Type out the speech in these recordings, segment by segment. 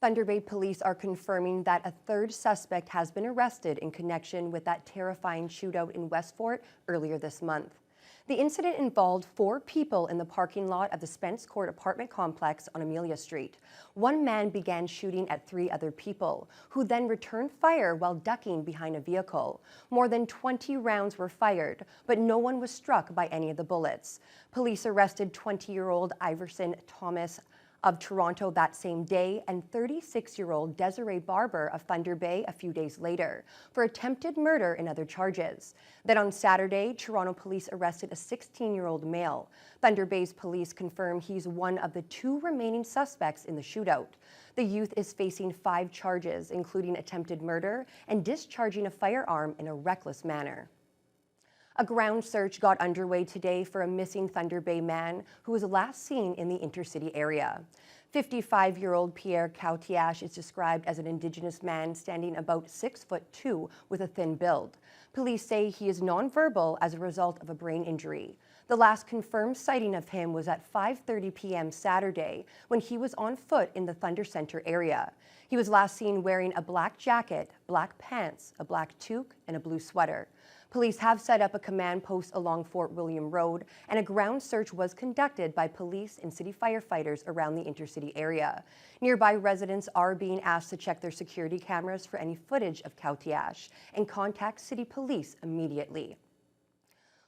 Thunder Bay police are confirming that a third suspect has been arrested in connection with that terrifying shootout in Westfort earlier this month. The incident involved 4 people in the parking lot of the Spence Court apartment complex on Amelia Street. One man began shooting at 3 other people, who then returned fire while ducking behind a vehicle. More than 20 rounds were fired, but no one was struck by any of the bullets. Police arrested 20-year-old Iverson Thomas of Toronto that same day and 36-year-old Desiree Barber of Thunder Bay a few days later for attempted murder and other charges. Then on Saturday, Toronto police arrested a 16-year-old male. Thunder Bay's police confirm he's one of the 2 remaining suspects in the shootout. The youth is facing 5 charges, including attempted murder and discharging a firearm in a reckless manner. A ground search got underway today for a missing Thunder Bay man who was last seen in the intercity area. 55-year-old Pierre Cautiache is described as an Indigenous man standing about 6'2" with a thin build. Police say he is nonverbal as a result of a brain injury. The last confirmed sighting of him was at 5:30 p.m. Saturday when he was on foot in the Thunder Center area. He was last seen wearing a black jacket, black pants, a black toque, and a blue sweater. Police have set up a command post along Fort William Road, and a ground search was conducted by police and city firefighters around the intercity area. Nearby residents are being asked to check their security cameras for any footage of Cautiache and contact city police immediately.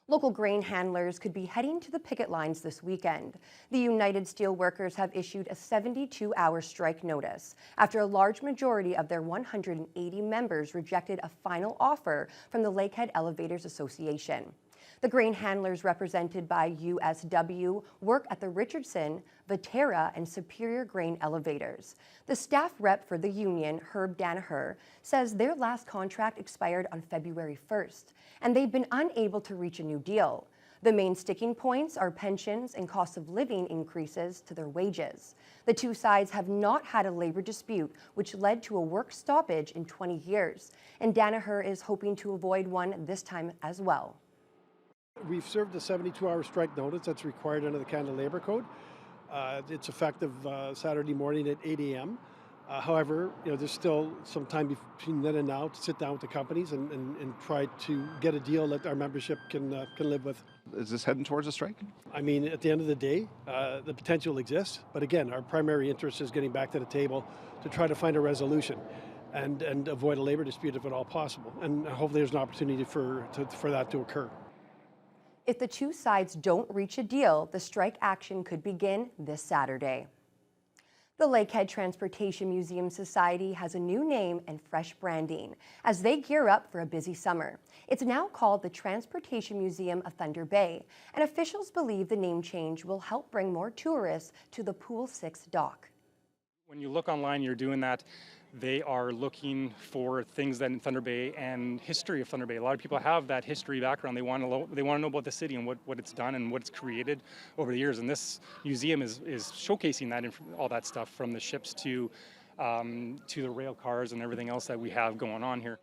Local grain handlers could be heading to the picket lines this weekend. The United Steelworkers have issued a 72-hour strike notice after a large majority of their 180 members rejected a final offer from the Lakehead Elevators Association. The grain handlers represented by USW work at the Richardson, Viterra, and Superior Grain Elevators. The staff rep for the union, Herb Danaher, says their last contract expired on February 1st, and they've been unable to reach a new deal. The main sticking points are pensions and cost of living increases to their wages. The 2 sides have not had a labor dispute, which led to a work stoppage in 20 years, and Danaher is hoping to avoid one this time as well. We've served a 72-hour strike notice that's required under the Canada Labour Code. It's effective Saturday morning at 8 a.m. However, there's still some time between then and now to sit down with the companies and try to get a deal that our membership can live with. Is this heading towards a strike? I mean, at the end of the day, the potential exists. But again, our primary interest is getting back to the table to try to find a resolution and avoid a labor dispute if at all possible. And hopefully there's an opportunity for that to occur. If the 2 sides don't reach a deal, the strike action could begin this Saturday. The Lakehead Transportation Museum Society has a new name and fresh branding as they gear up for a busy summer. It's now called the Transportation Museum of Thunder Bay, and officials believe the name change will help bring more tourists to the Pool 6 dock. When you look online, you're doing that. They are looking for things that in Thunder Bay and history of Thunder Bay. A lot of people have that history background. They want to know about the city and what it's done and what it's created over the years. And this museum is showcasing that, all that stuff, from the ships to the rail cars and everything else that we have going on here.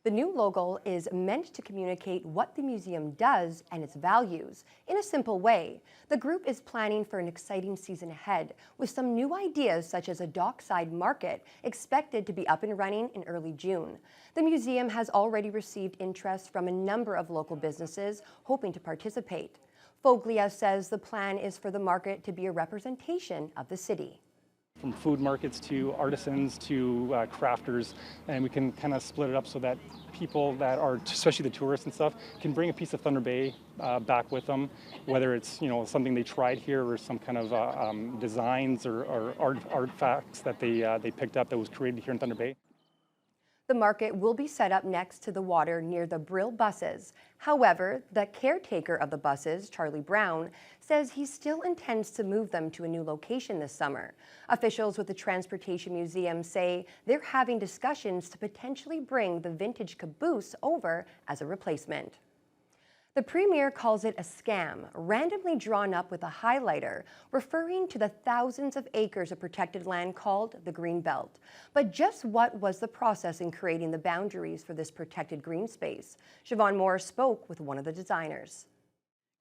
The new logo is meant to communicate what the museum does and its values in a simple way. The group is planning for an exciting season ahead with some new ideas such as a dockside market expected to be up and running in early June. The museum has already received interest from a number of local businesses hoping to participate. Foglia says the plan is for the market to be a representation of the city. From food markets to artisans to crafters, and we can kind of split it up so that people that are, especially the tourists and stuff, can bring a piece of Thunder Bay back with them, whether it's something they tried here or some kind of designs or artifacts that they picked up that was created here in Thunder Bay. The market will be set up next to the water near the Brill buses. However, the caretaker of the buses, Charlie Brown, says he still intends to move them to a new location this summer. Officials with the Transportation Museum say they're having discussions to potentially bring the vintage caboose over as a replacement. The Premier calls it a scam, randomly drawn up with a highlighter, referring to the thousands of acres of protected land called the Green Belt. But just what was the process in creating the boundaries for this protected green space? Siobhan Moore spoke with one of the designers.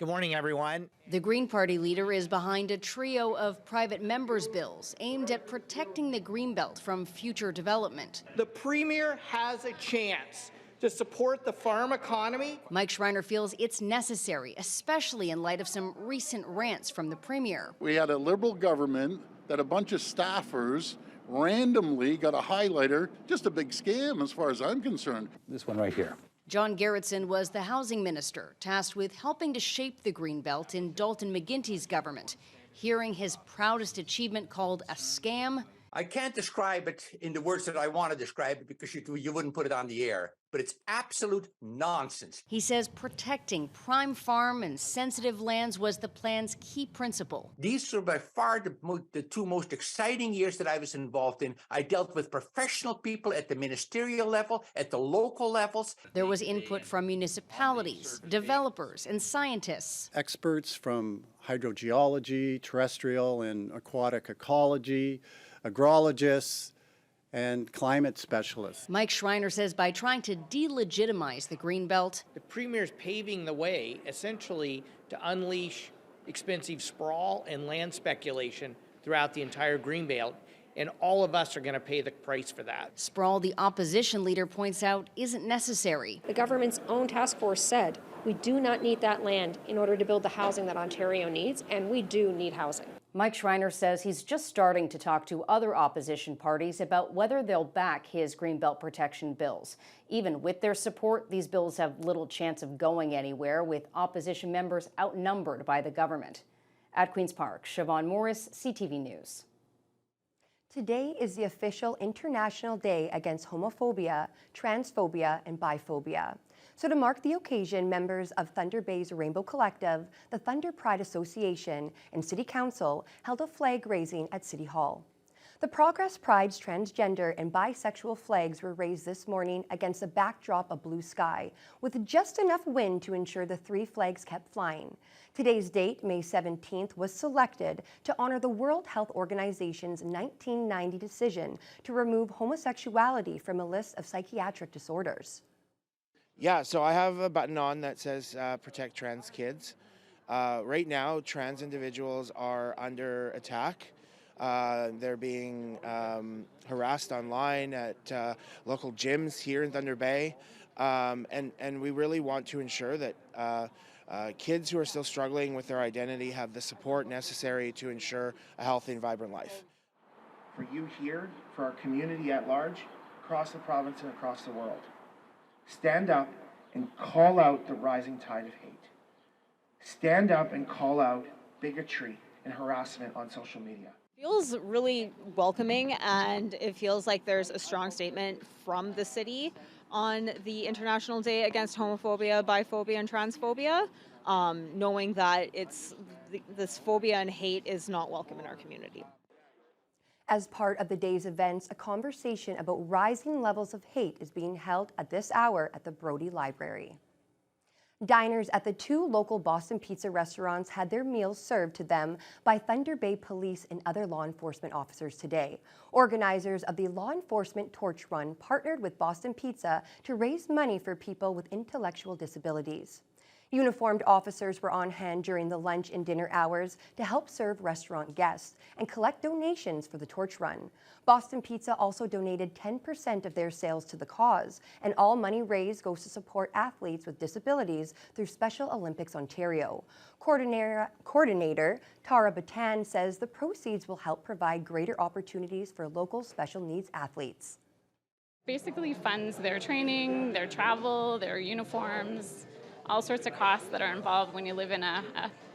Good morning, everyone. The Green Party leader is behind a trio of private members' bills aimed at protecting the Greenbelt from future development. The Premier has a chance to support the farm economy. Mike Schreiner feels it's necessary, especially in light of some recent rants from the Premier. We had a Liberal government that a bunch of staffers randomly got a highlighter, just a big scam as far as I'm concerned. This one right here. John Gerritsen was the housing minister, tasked with helping to shape the Greenbelt in Dalton McGuinty's government. Hearing his proudest achievement called a scam. I can't describe it in the words that I want to describe it because you wouldn't put it on the air, but it's absolute nonsense. He says protecting prime farm and sensitive lands was the plan's key principle. These are by far the two most exciting years that I was involved in. I dealt with professional people at the ministerial level, at the local levels. There was input from municipalities, developers, and scientists. Experts from hydrogeology, terrestrial and aquatic ecology, agrologists, and climate specialists. Mike Schreiner says by trying to delegitimize the Greenbelt, The Premier's paving the way, essentially, to unleash expensive sprawl and land speculation throughout the entire Greenbelt, and all of us are going to pay the price for that. sprawl, the opposition leader points out, isn't necessary. The government's own task force said we do not need that land in order to build the housing that Ontario needs, and we do need housing. Mike Schreiner says he's just starting to talk to other opposition parties about whether they'll back his Greenbelt protection bills. Even with their support, these bills have little chance of going anywhere, with opposition members outnumbered by the government. At Queen's Park, Siobhan Morris, CTV News. Today is the official International Day Against Homophobia, Transphobia, and Biphobia. So to mark the occasion, members of Thunder Bay's Rainbow Collective, the Thunder Pride Association, and City Council held a flag raising at City Hall. The Progress Pride's transgender and bisexual flags were raised this morning against a backdrop of blue sky, with just enough wind to ensure the three flags kept flying. Today's date, May 17th, was selected to honor the World Health Organization's 1990 decision to remove homosexuality from a list of psychiatric disorders. Yeah, so I have a button on that says protect trans kids. Right now, trans individuals are under attack. They're being harassed online at local gyms here in Thunder Bay. And we really want to ensure that kids who are still struggling with their identity have the support necessary to ensure a healthy and vibrant life. For you here, for our community at large, across the province and across the world, stand up and call out the rising tide of hate. Stand up and call out bigotry and harassment on social media. Feels really welcoming, and it feels like there's a strong statement from the city on the International Day Against Homophobia, Biphobia, and Transphobia, knowing that this phobia and hate is not welcome in our community. As part of the day's events, a conversation about rising levels of hate is being held at this hour at the Brody Library. Diners at the two local Boston Pizza restaurants had their meals served to them by Thunder Bay Police and other law enforcement officers today. Organizers of the Law Enforcement Torch Run partnered with Boston Pizza to raise money for people with intellectual disabilities. Uniformed officers were on hand during the lunch and dinner hours to help serve restaurant guests and collect donations for the torch run. Boston Pizza also donated 10% of their sales to the cause, and all money raised goes to support athletes with disabilities through Special Olympics Ontario. Coordinator Tara Batan says the proceeds will help provide greater opportunities for local special needs athletes. Basically funds their training, their travel, their uniforms, all sorts of costs that are involved when you live in a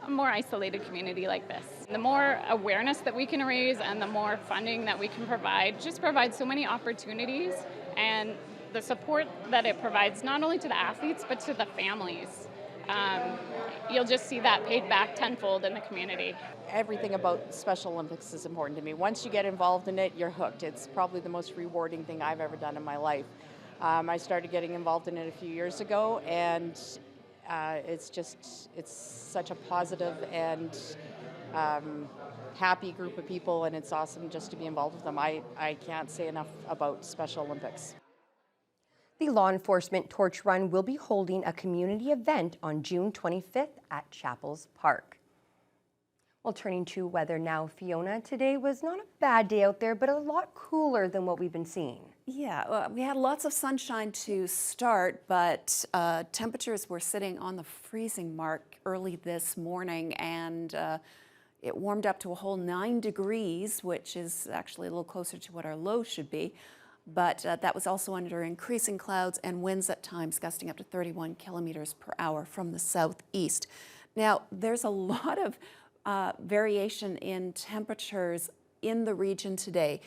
more isolated community like this. The more awareness that we can raise and the more funding that we can provide just provides so many opportunities, and the support that it provides not only to the athletes but to the families. You'll just see that paid back tenfold in the community. Everything about Special Olympics is important to me. Once you get involved in it, you're hooked. It's probably the most rewarding thing I've ever done in my life. I started getting involved in it a few years ago, and it's such a positive and happy group of people, and it's awesome just to be involved with them. I can't say enough about Special Olympics. The law enforcement torch run will be holding a community event on June 25th at Chapels Park. Well, turning to weather now, Fiona, today was not a bad day out there, but a lot cooler than what we've been seeing. Yeah, we had lots of sunshine to start, but temperatures were sitting on the freezing mark early this morning, and it warmed up to a whole 9 degrees, which is actually a little closer to what our low should be. But that was also under increasing clouds and winds at times gusting up to 31 kilometers per hour from the southeast. Now, there's a lot of variation in temperatures in the region today.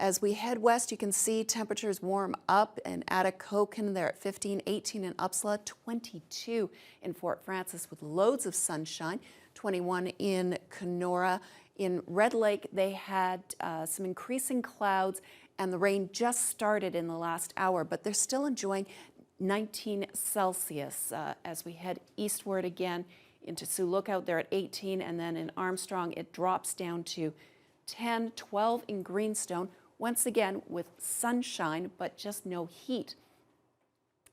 As we head west, you can see temperatures warm up in Atikokan. They're at 15, 18 in Uppsala, 22 in Fort Frances with loads of sunshine, 21 in Kenora. In Red Lake, they had some increasing clouds, and the rain just started in the last hour, but they're still enjoying 19 Celsius. As we head eastward again into Sioux Lookout, they're at 18, and then in Armstrong, it drops down to 10, 12 in Greenstone, once again with sunshine, but just no heat.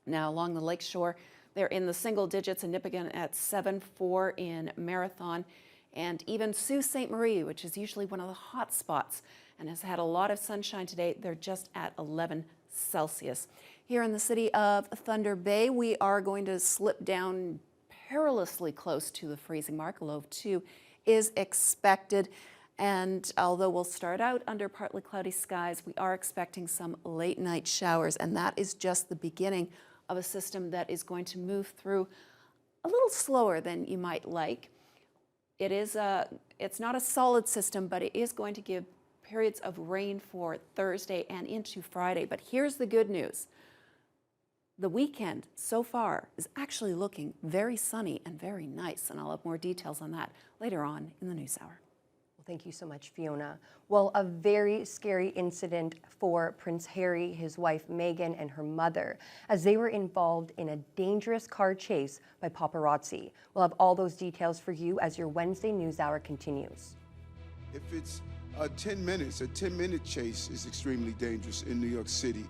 Now, along the lakeshore, they're in the single digits in Nipigon at 7, 4 in Marathon, and even Sault Ste. Marie, which is usually one of the hot spots and has had a lot of sunshine today, they're just at 11 Celsius. Here in the city of Thunder Bay, we are going to slip down perilously close to the freezing mark. A low of 2 is expected. And although we'll start out under partly cloudy skies, we are expecting some late night showers, and that is just the beginning of a system that is going to move through a little slower than you might like. It's not a solid system, but it is going to give periods of rain for Thursday and into Friday. But here's the good news. The weekend so far is actually looking very sunny and very nice, and I'll have more details on that later on in the news hour. Well, thank you so much, Fiona. Well, a very scary incident for Prince Harry, his wife Meghan, and her mother, as they were involved in a dangerous car chase by paparazzi. We'll have all those details for you as your Wednesday News Hour continues. If it's 10 minutes, a 10-minute chase is extremely dangerous in New York City.